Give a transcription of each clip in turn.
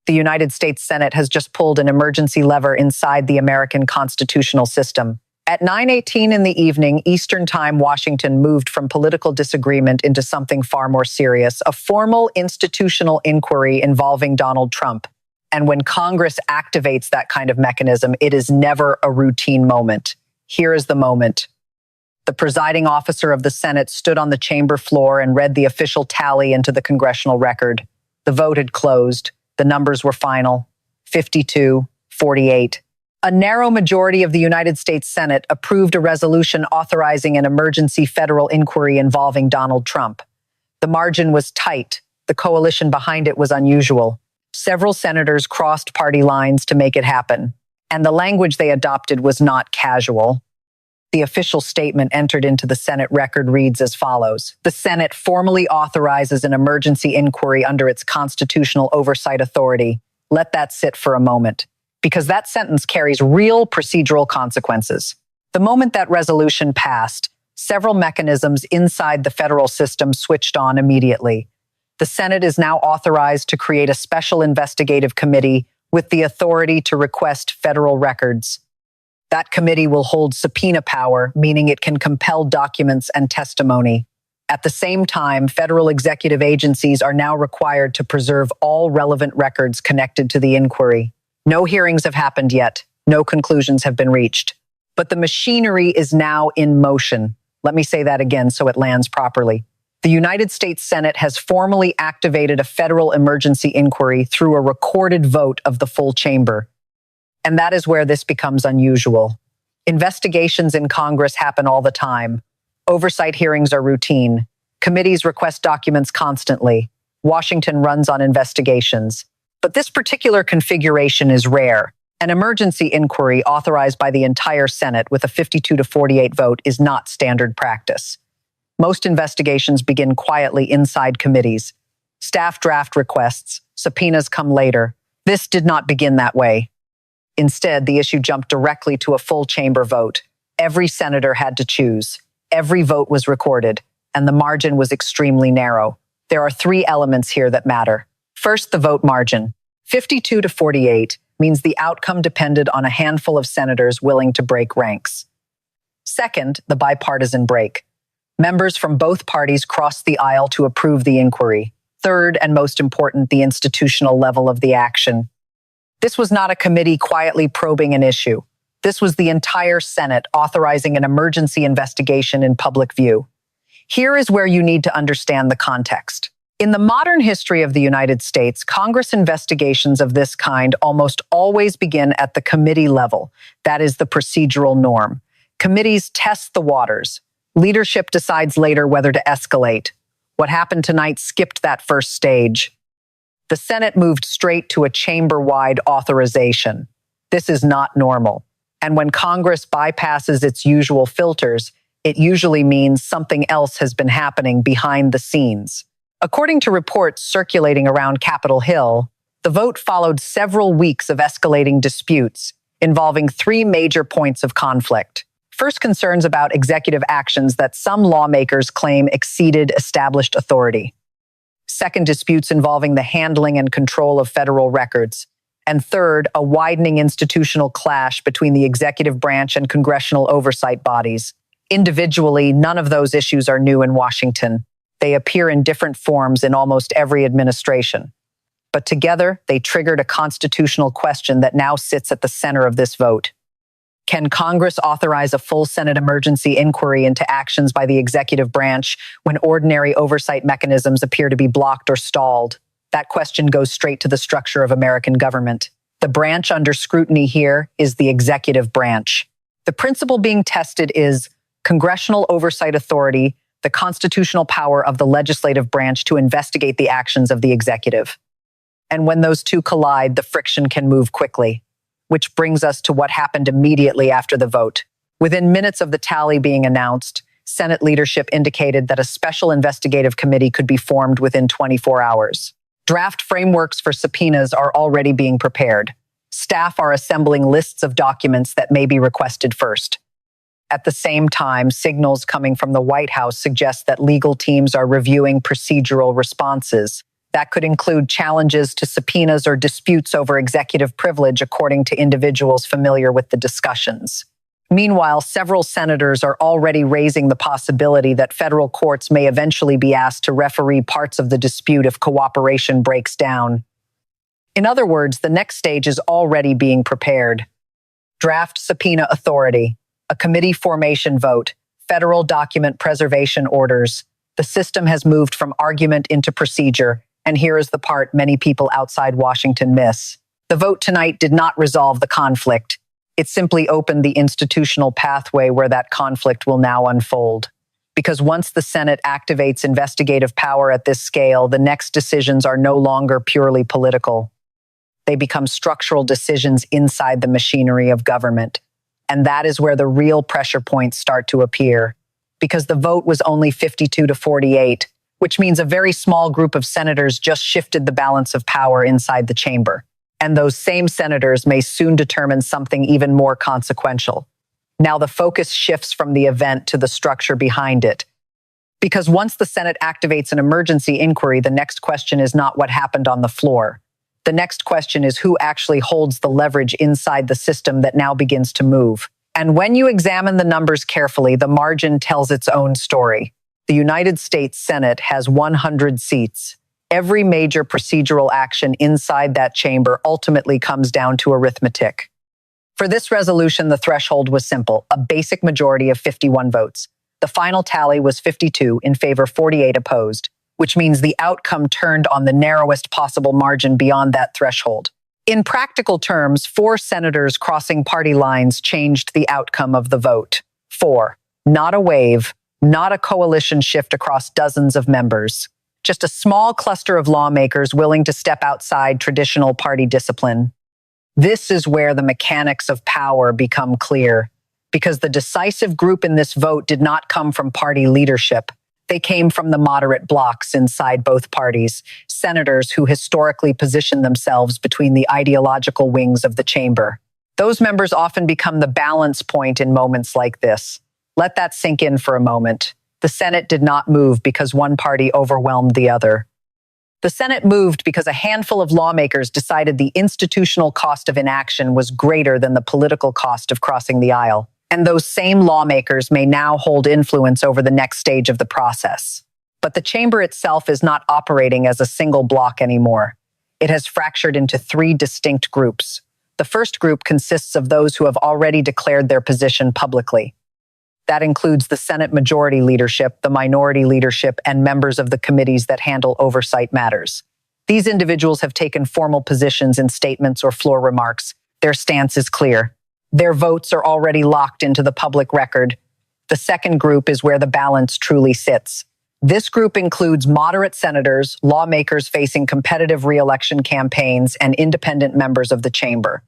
The United States Senate has just pulled an emergency lever inside the American constitutional system. At 9:18 in the evening, Eastern Time, Washington moved from political disagreement into something far more serious, a formal institutional inquiry involving Donald Trump. And when Congress activates that kind of mechanism, it is never a routine moment. Here is the moment. The presiding officer of the Senate stood on the chamber floor and read the official tally into the congressional record. The vote had closed. The numbers were final, 52-48. A narrow majority of the United States Senate approved a resolution authorizing an emergency federal inquiry involving Donald Trump. The margin was tight. The coalition behind it was unusual. Several senators crossed party lines to make it happen, and the language they adopted was not casual. The official statement entered into the Senate record reads as follows. The Senate formally authorizes an emergency inquiry under its constitutional oversight authority. Let that sit for a moment, because that sentence carries real procedural consequences. The moment that resolution passed, several mechanisms inside the federal system switched on immediately. The Senate is now authorized to create a special investigative committee with the authority to request federal records. That committee will hold subpoena power, meaning it can compel documents and testimony. At the same time, federal executive agencies are now required to preserve all relevant records connected to the inquiry. No hearings have happened yet. No conclusions have been reached. But the machinery is now in motion. Let me say that again so it lands properly. The United States Senate has formally activated a federal emergency inquiry through a recorded vote of the full chamber. And that is where this becomes unusual. Investigations in Congress happen all the time. Oversight hearings are routine. Committees request documents constantly. Washington runs on investigations. But this particular configuration is rare. An emergency inquiry authorized by the entire Senate with a 52-48 vote is not standard practice. Most investigations begin quietly inside committees. Staff draft requests, subpoenas come later. This did not begin that way. Instead, the issue jumped directly to a full chamber vote. Every senator had to choose. Every vote was recorded, and the margin was extremely narrow. There are three elements here that matter. First, the vote margin. 52-48 means the outcome depended on a handful of senators willing to break ranks. Second, the bipartisan break. Members from both parties crossed the aisle to approve the inquiry. Third, and most important, the institutional level of the action. This was not a committee quietly probing an issue. This was the entire Senate authorizing an emergency investigation in public view. Here is where you need to understand the context. In the modern history of the United States, Congress investigations of this kind almost always begin at the committee level. That is the procedural norm. Committees test the waters. Leadership decides later whether to escalate. What happened tonight skipped that first stage. The Senate moved straight to a chamber-wide authorization. This is not normal. And when Congress bypasses its usual filters, it usually means something else has been happening behind the scenes. According to reports circulating around Capitol Hill, the vote followed several weeks of escalating disputes involving three major points of conflict. First, concerns about executive actions that some lawmakers claim exceeded established authority. Second, disputes involving the handling and control of federal records. And third, a widening institutional clash between the executive branch and congressional oversight bodies. Individually, none of those issues are new in Washington. They appear in different forms in almost every administration. But together, they triggered a constitutional question that now sits at the center of this vote. Can Congress authorize a full Senate emergency inquiry into actions by the executive branch when ordinary oversight mechanisms appear to be blocked or stalled? That question goes straight to the structure of American government. The branch under scrutiny here is the executive branch. The principle being tested is congressional oversight authority, the constitutional power of the legislative branch to investigate the actions of the executive. And when those two collide, the friction can move quickly. Which brings us to what happened immediately after the vote. Within minutes of the tally being announced, Senate leadership indicated that a special investigative committee could be formed within 24 hours. Draft frameworks for subpoenas are already being prepared. Staff are assembling lists of documents that may be requested first. At the same time, signals coming from the White House suggest that legal teams are reviewing procedural responses. That could include challenges to subpoenas or disputes over executive privilege, according to individuals familiar with the discussions. Meanwhile, several senators are already raising the possibility that federal courts may eventually be asked to referee parts of the dispute if cooperation breaks down. In other words, the next stage is already being prepared. Draft subpoena authority, a committee formation vote, federal document preservation orders. The system has moved from argument into procedure, and here is the part many people outside Washington miss. The vote tonight did not resolve the conflict. It simply opened the institutional pathway where that conflict will now unfold. Because once the Senate activates investigative power at this scale, the next decisions are no longer purely political. They become structural decisions inside the machinery of government. And that is where the real pressure points start to appear. Because the vote was only 52 to 48, which means a very small group of senators just shifted the balance of power inside the chamber. And those same senators may soon determine something even more consequential. Now the focus shifts from the event to the structure behind it. Because once the Senate activates an emergency inquiry, the next question is not what happened on the floor. The next question is who actually holds the leverage inside the system that now begins to move. And when you examine the numbers carefully, the margin tells its own story. The United States Senate has 100 seats. Every major procedural action inside that chamber ultimately comes down to arithmetic. For this resolution, the threshold was simple, a basic majority of 51 votes. The final tally was 52 in favor, 48 opposed, which means the outcome turned on the narrowest possible margin beyond that threshold. In practical terms, 4 senators crossing party lines changed the outcome of the vote. 4. Not a wave, not a coalition shift across dozens of members. Just a small cluster of lawmakers willing to step outside traditional party discipline. This is where the mechanics of power become clear, because the decisive group in this vote did not come from party leadership. They came from the moderate blocs inside both parties, senators who historically position themselves between the ideological wings of the chamber. Those members often become the balance point in moments like this. Let that sink in for a moment. The Senate did not move because one party overwhelmed the other. The Senate moved because a handful of lawmakers decided the institutional cost of inaction was greater than the political cost of crossing the aisle. And those same lawmakers may now hold influence over the next stage of the process. But the chamber itself is not operating as a single block anymore. It has fractured into 3 distinct groups. The first group consists of those who have already declared their position publicly. That includes the Senate majority leadership, the minority leadership, and members of the committees that handle oversight matters. These individuals have taken formal positions in statements or floor remarks. Their stance is clear. Their votes are already locked into the public record. The second group is where the balance truly sits. This group includes moderate senators, lawmakers facing competitive re-election campaigns, and independent members of the chamber.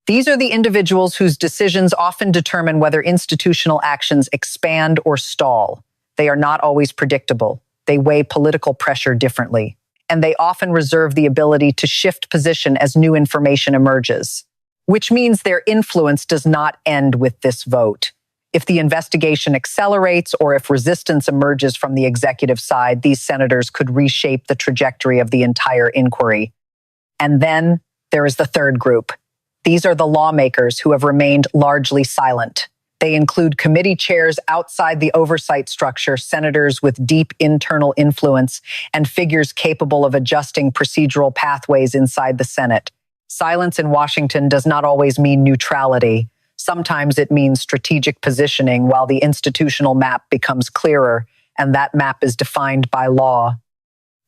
These are the individuals whose decisions often determine whether institutional actions expand or stall. They are not always predictable. They weigh political pressure differently. And they often reserve the ability to shift position as new information emerges. Which means their influence does not end with this vote. If the investigation accelerates or if resistance emerges from the executive side, these senators could reshape the trajectory of the entire inquiry. And then there is the third group. These are the lawmakers who have remained largely silent. They include committee chairs outside the oversight structure, senators with deep internal influence, and figures capable of adjusting procedural pathways inside the Senate. Silence in Washington does not always mean neutrality. Sometimes it means strategic positioning while the institutional map becomes clearer, and that map is defined by law.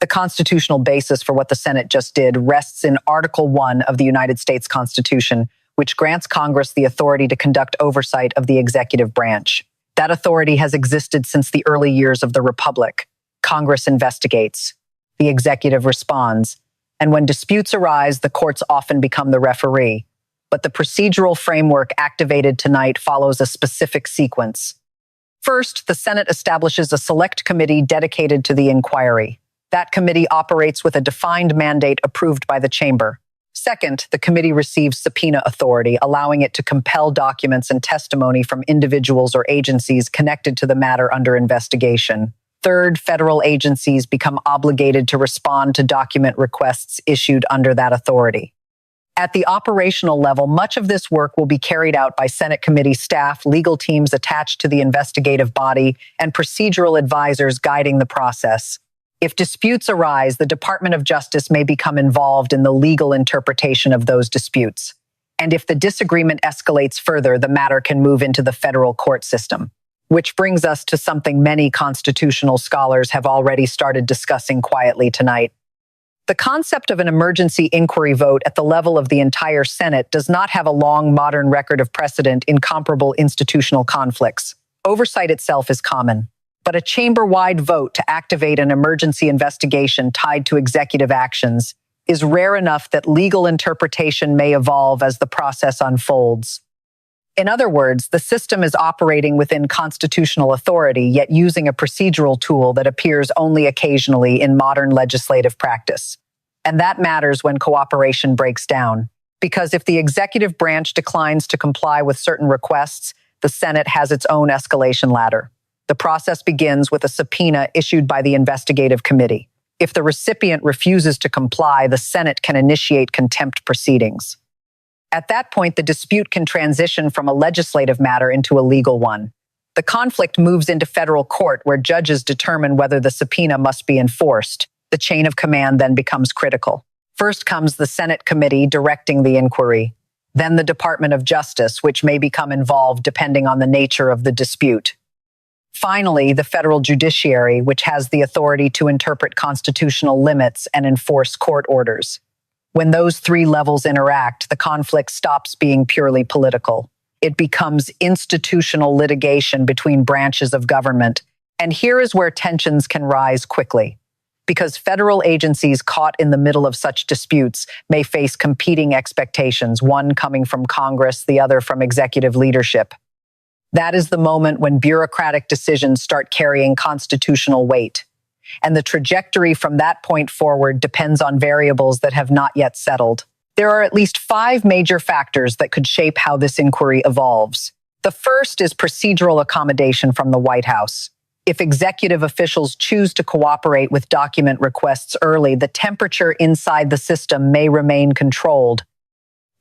The constitutional basis for what the Senate just did rests in Article 1 of the United States Constitution, which grants Congress the authority to conduct oversight of the executive branch. That authority has existed since the early years of the Republic. Congress investigates. The executive responds. And when disputes arise, the courts often become the referee. But the procedural framework activated tonight follows a specific sequence. First, the Senate establishes a select committee dedicated to the inquiry. That committee operates with a defined mandate approved by the chamber. Second, the committee receives subpoena authority, allowing it to compel documents and testimony from individuals or agencies connected to the matter under investigation. Third, federal agencies become obligated to respond to document requests issued under that authority. At the operational level, much of this work will be carried out by Senate committee staff, legal teams attached to the investigative body, and procedural advisors guiding the process. If disputes arise, the Department of Justice may become involved in the legal interpretation of those disputes. And if the disagreement escalates further, the matter can move into the federal court system. Which brings us to something many constitutional scholars have already started discussing quietly tonight. The concept of an emergency inquiry vote at the level of the entire Senate does not have a long modern record of precedent in comparable institutional conflicts. Oversight itself is common, but a chamber-wide vote to activate an emergency investigation tied to executive actions is rare enough that legal interpretation may evolve as the process unfolds. In other words, the system is operating within constitutional authority, yet using a procedural tool that appears only occasionally in modern legislative practice. And that matters when cooperation breaks down. Because if the executive branch declines to comply with certain requests, the Senate has its own escalation ladder. The process begins with a subpoena issued by the investigative committee. If the recipient refuses to comply, the Senate can initiate contempt proceedings. At that point, the dispute can transition from a legislative matter into a legal one. The conflict moves into federal court, where judges determine whether the subpoena must be enforced. The chain of command then becomes critical. First comes the Senate committee directing the inquiry, then the Department of Justice, which may become involved depending on the nature of the dispute. Finally, the federal judiciary, which has the authority to interpret constitutional limits and enforce court orders. When those three levels interact, the conflict stops being purely political. It becomes institutional litigation between branches of government. And here is where tensions can rise quickly, because federal agencies caught in the middle of such disputes may face competing expectations, one coming from Congress, the other from executive leadership. That is the moment when bureaucratic decisions start carrying constitutional weight. And the trajectory from that point forward depends on variables that have not yet settled. There are at least 5 major factors that could shape how this inquiry evolves. The first is procedural accommodation from the White House. If executive officials choose to cooperate with document requests early, the temperature inside the system may remain controlled.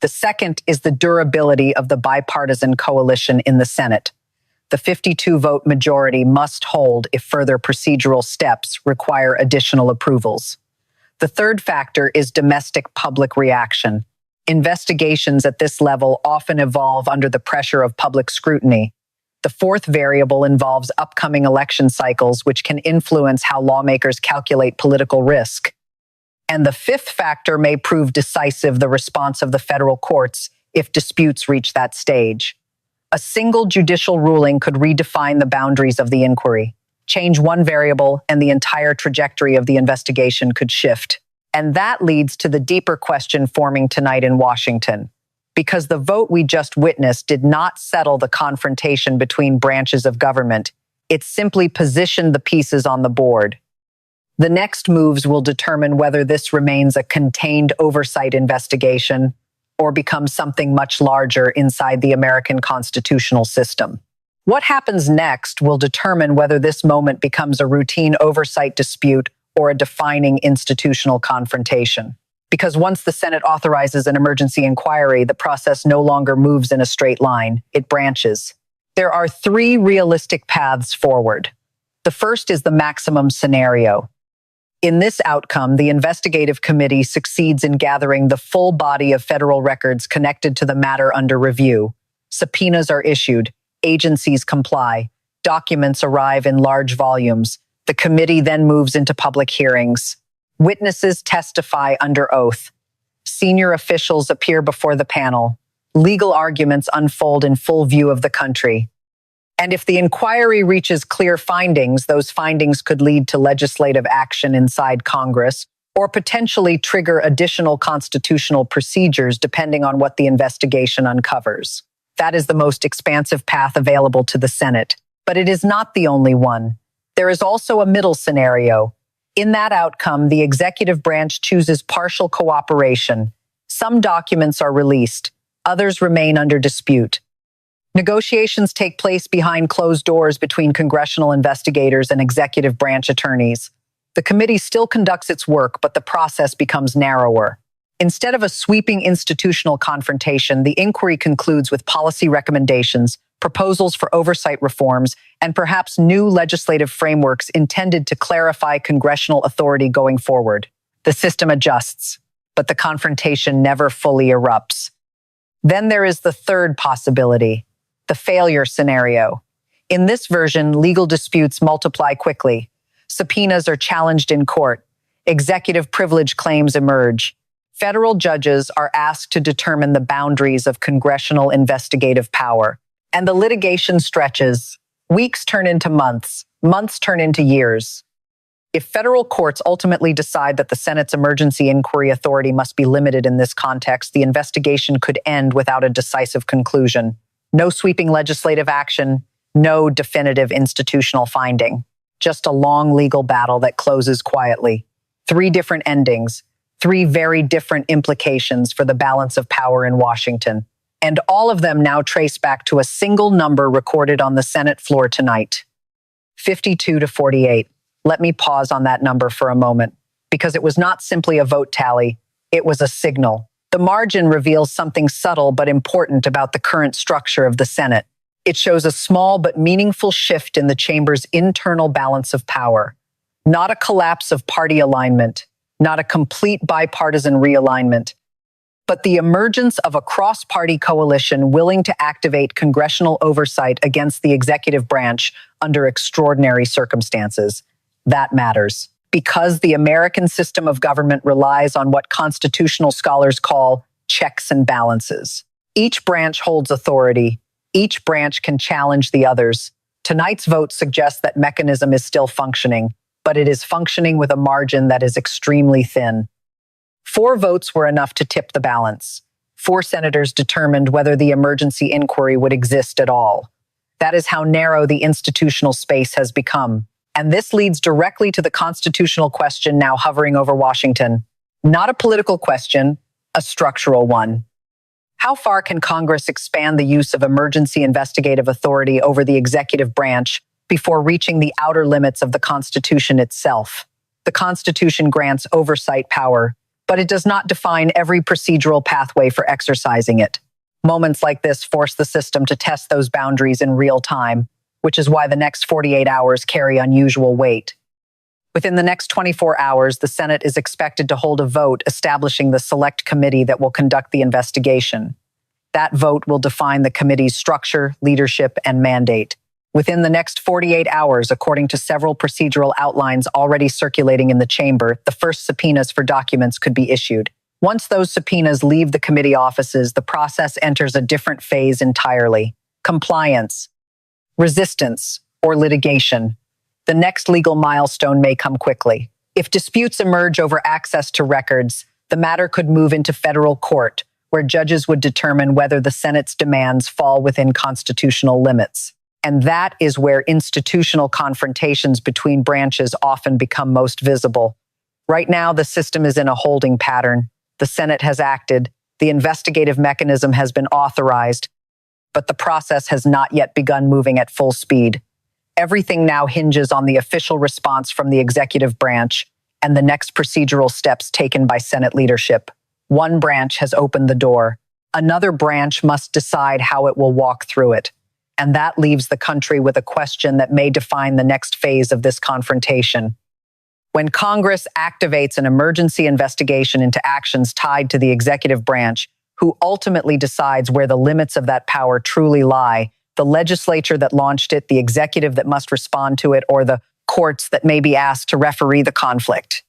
The second is the durability of the bipartisan coalition in the Senate. The 52-vote majority must hold if further procedural steps require additional approvals. The third factor is domestic public reaction. Investigations at this level often evolve under the pressure of public scrutiny. The fourth variable involves upcoming election cycles, which can influence how lawmakers calculate political risk. And the fifth factor may prove decisive: the response of the federal courts if disputes reach that stage. A single judicial ruling could redefine the boundaries of the inquiry. Change one variable, and the entire trajectory of the investigation could shift. And that leads to the deeper question forming tonight in Washington. Because the vote we just witnessed did not settle the confrontation between branches of government, it simply positioned the pieces on the board. The next moves will determine whether this remains a contained oversight investigation or becomes something much larger inside the American constitutional system. What happens next will determine whether this moment becomes a routine oversight dispute or a defining institutional confrontation. Because once the Senate authorizes an emergency inquiry, the process no longer moves in a straight line, it branches. There are 3 realistic paths forward. The first is the maximum scenario. In this outcome, the investigative committee succeeds in gathering the full body of federal records connected to the matter under review. Subpoenas are issued, agencies comply, documents arrive in large volumes. The committee then moves into public hearings. Witnesses testify under oath. Senior officials appear before the panel. Legal arguments unfold in full view of the country. And if the inquiry reaches clear findings, those findings could lead to legislative action inside Congress or potentially trigger additional constitutional procedures depending on what the investigation uncovers. That is the most expansive path available to the Senate. But it is not the only one. There is also a middle scenario. In that outcome, the executive branch chooses partial cooperation. Some documents are released, others remain under dispute. Negotiations take place behind closed doors between congressional investigators and executive branch attorneys. The committee still conducts its work, but the process becomes narrower. Instead of a sweeping institutional confrontation, the inquiry concludes with policy recommendations, proposals for oversight reforms, and perhaps new legislative frameworks intended to clarify congressional authority going forward. The system adjusts, but the confrontation never fully erupts. Then there is the third possibility, the failure scenario. In this version, legal disputes multiply quickly. Subpoenas are challenged in court. Executive privilege claims emerge. Federal judges are asked to determine the boundaries of congressional investigative power. And the litigation stretches. Weeks turn into months. Months turn into years. If federal courts ultimately decide that the Senate's emergency inquiry authority must be limited in this context, the investigation could end without a decisive conclusion. No sweeping legislative action, no definitive institutional finding. Just a long legal battle that closes quietly. 3 different endings. 3 very different implications for the balance of power in Washington. And all of them now trace back to a single number recorded on the Senate floor tonight. 52-48. Let me pause on that number for a moment, because it was not simply a vote tally, it was a signal. The margin reveals something subtle but important about the current structure of the Senate. It shows a small but meaningful shift in the chamber's internal balance of power. Not a collapse of party alignment, not a complete bipartisan realignment, but the emergence of a cross-party coalition willing to activate congressional oversight against the executive branch under extraordinary circumstances. That matters, because the American system of government relies on what constitutional scholars call checks and balances. Each branch holds authority. Each branch can challenge the others. Tonight's vote suggests that mechanism is still functioning, but it is functioning with a margin that is extremely thin. 4 votes were enough to tip the balance. 4 senators determined whether the emergency inquiry would exist at all. That is how narrow the institutional space has become. And this leads directly to the constitutional question now hovering over Washington. Not a political question, a structural one. How far can Congress expand the use of emergency investigative authority over the executive branch before reaching the outer limits of the Constitution itself? The Constitution grants oversight power, but it does not define every procedural pathway for exercising it. Moments like this force the system to test those boundaries in real time, which is why the next 48 hours carry unusual weight. Within the next 24 hours, the Senate is expected to hold a vote establishing the select committee that will conduct the investigation. That vote will define the committee's structure, leadership, and mandate. Within the next 48 hours, according to several procedural outlines already circulating in the chamber, the first subpoenas for documents could be issued. Once those subpoenas leave the committee offices, the process enters a different phase entirely. Compliance, resistance, or litigation. The next legal milestone may come quickly. If disputes emerge over access to records, the matter could move into federal court, where judges would determine whether the Senate's demands fall within constitutional limits. And that is where institutional confrontations between branches often become most visible. Right now, the system is in a holding pattern. The Senate has acted, the investigative mechanism has been authorized, but the process has not yet begun moving at full speed. Everything now hinges on the official response from the executive branch and the next procedural steps taken by Senate leadership. One branch has opened the door. Another branch must decide how it will walk through it. And that leaves the country with a question that may define the next phase of this confrontation. When Congress activates an emergency investigation into actions tied to the executive branch, who ultimately decides where the limits of that power truly lie? The legislature that launched it, the executive that must respond to it, or the courts that may be asked to referee the conflict?